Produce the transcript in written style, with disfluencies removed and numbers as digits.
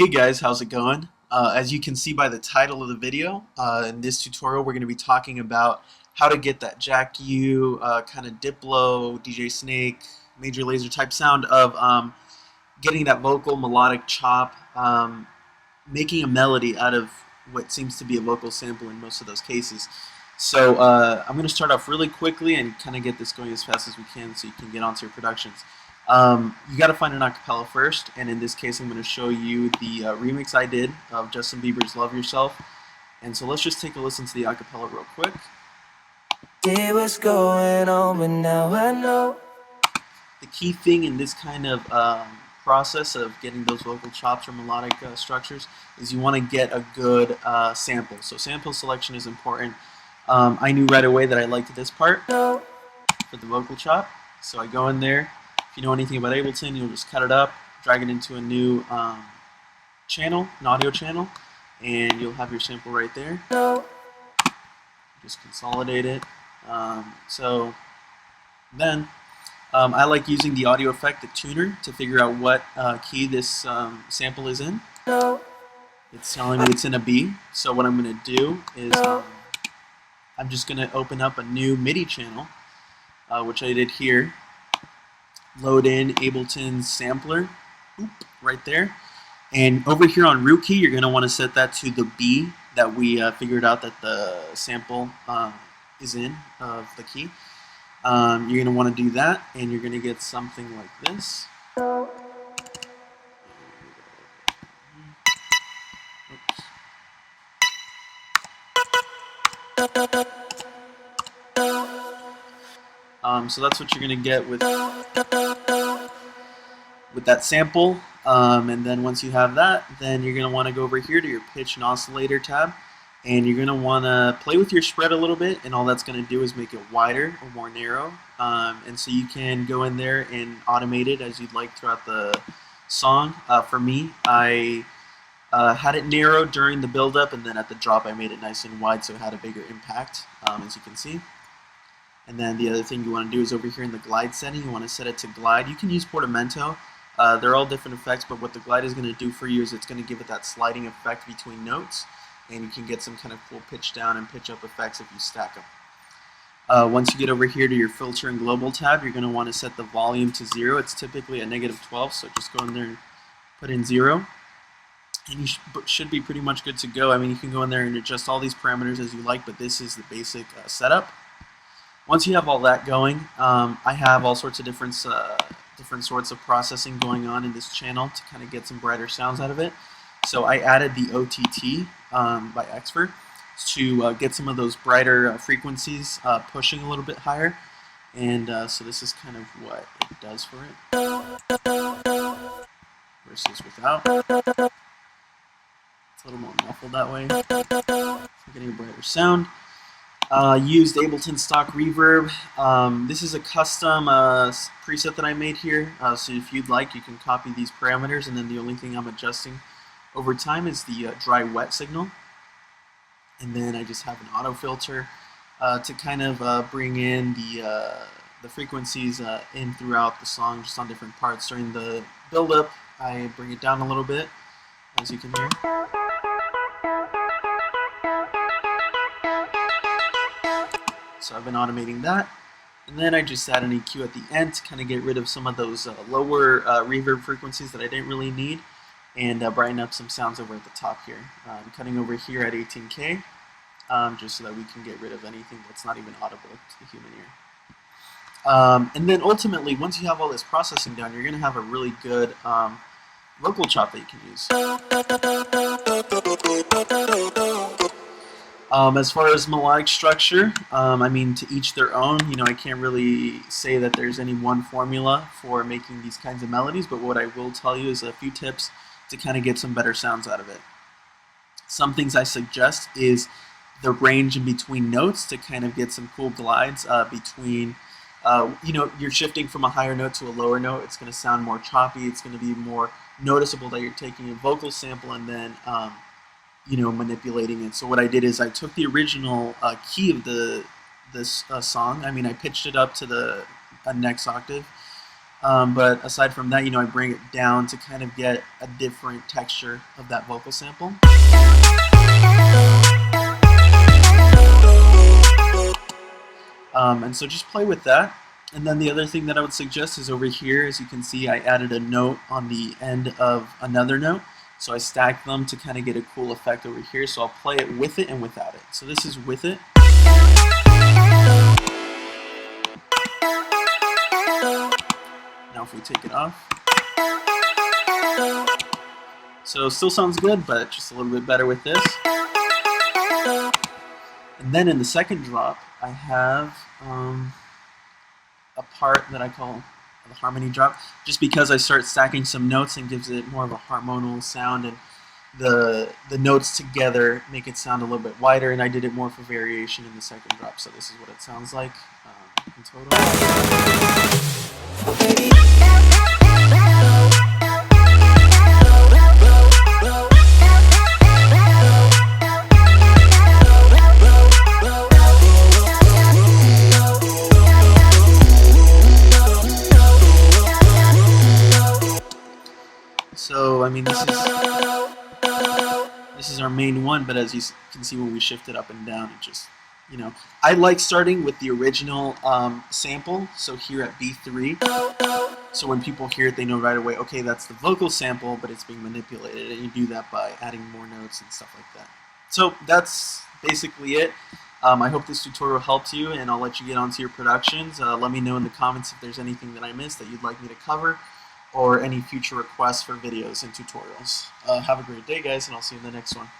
Hey guys, how's it going? As you can see by the title of the video, in this tutorial we're going to be talking about how to get that Jack U, kind of Diplo, DJ Snake, Major Lazer type sound of getting that vocal melodic chop, making a melody out of what seems to be a vocal sample in most of those cases. So I'm going to start off really quickly and kind of get this going as fast as we can so you can get onto your productions. You got to find an acapella first, and in this case I'm going to show you the remix I did of Justin Bieber's Love Yourself. And so let's just take a listen to the acapella real quick. See what's going on, but now I know. The key thing in this kind of process of getting those vocal chops or melodic structures is you want to get a good sample. So sample selection is important. I knew right away that I liked this part for the vocal chop, so I go in there. If you know anything about Ableton, you'll just cut it up, drag it into a new channel, an audio channel, and you'll have your sample right there. Just consolidate it. So then I like using the audio effect, the tuner, to figure out what key this sample is in. It's telling me it's in a B, so what I'm going to do is I'm just going to open up a new MIDI channel, which I did here. Load in Ableton's sampler, right there. And over here on root key, you're going to want to set that to the B that we figured out that the sample is in of the key. You're going to want to do that, and you're going to get something like this. So that's what you're going to get with that sample. And then once you have that, then you're going to want to go over here to your pitch and oscillator tab, and you're going to want to play with your spread a little bit, and all that's going to do is make it wider or more narrow. And so you can go in there and automate it as you'd like throughout the song. For me, I had it narrow during the build-up, and then at the drop I made it nice and wide so it had a bigger impact, as you can see. And then the other thing you want to do is over here in the glide setting, you want to set it to glide. You can use portamento. They're all different effects, but what the glide is going to do for you is it's going to give it that sliding effect between notes, and you can get some kind of cool pitch down and pitch up effects if you stack them. Once you get over here to your filter and global tab, you're going to want to set the volume to 0. It's typically a -12, so just go in there and put in 0. And you should be pretty much good to go. I mean, you can go in there and adjust all these parameters as you like, but this is the basic setup. Once you have all that going, I have all sorts of different sorts of processing going on in this channel to kind of get some brighter sounds out of it. So I added the OTT by Expert to get some of those brighter frequencies pushing a little bit higher. And so this is kind of what it does for it versus without. It's a little more muffled that way. So getting a brighter sound. Used Ableton stock reverb. This is a custom preset that I made here, so if you'd like you can copy these parameters, and then the only thing I'm adjusting over time is the dry wet signal. And then I just have an auto filter to kind of bring in the frequencies in throughout the song, just on different parts. During the build-up I bring it down a little bit, as you can hear. So I've been automating that, and then I just add an EQ at the end to kind of get rid of some of those lower reverb frequencies that I didn't really need, and brighten up some sounds over at the top here. I'm cutting over here at 18K, just so that we can get rid of anything that's not even audible to the human ear. And then ultimately, once you have all this processing done, you're going to have a really good vocal chop that you can use. As far as melodic structure, I mean, to each their own. You know, I can't really say that there's any one formula for making these kinds of melodies, but what I will tell you is a few tips to kind of get some better sounds out of it. Some things I suggest is the range in between notes to kind of get some cool glides between, you know, you're shifting from a higher note to a lower note. It's going to sound more choppy. It's going to be more noticeable that you're taking a vocal sample and then you know, manipulating it. So what I did is I took the original key of this song. I mean, I pitched it up to the next octave, But aside from that, I bring it down to kind of get a different texture of that vocal sample. And so just play with that. And then the other thing that I would suggest is over here, as you can see, I added a note on the end of another note. So I stacked them to kind of get a cool effect over here. So I'll play it with it and without it. So this is with it. Now if we take it off. So still sounds good, but just a little bit better with this. And then in the second drop, I have a part that I call the harmony drop, just because I start stacking some notes and gives it more of a harmonial sound, and the notes together make it sound a little bit wider, and I did it more for variation in the second drop, so this is what it sounds like in total. So, I mean, this is our main one, but as you can see when we shift it up and down, it just, I like starting with the original sample, so here at B3, so when people hear it, they know right away, okay, that's the vocal sample, but it's being manipulated, and you do that by adding more notes and stuff like that. So that's basically it. I hope this tutorial helped you, and I'll let you get onto your productions. Let me know in the comments if there's anything that I missed that you'd like me to cover, or any future requests for videos and tutorials. Have a great day, guys, and I'll see you in the next one.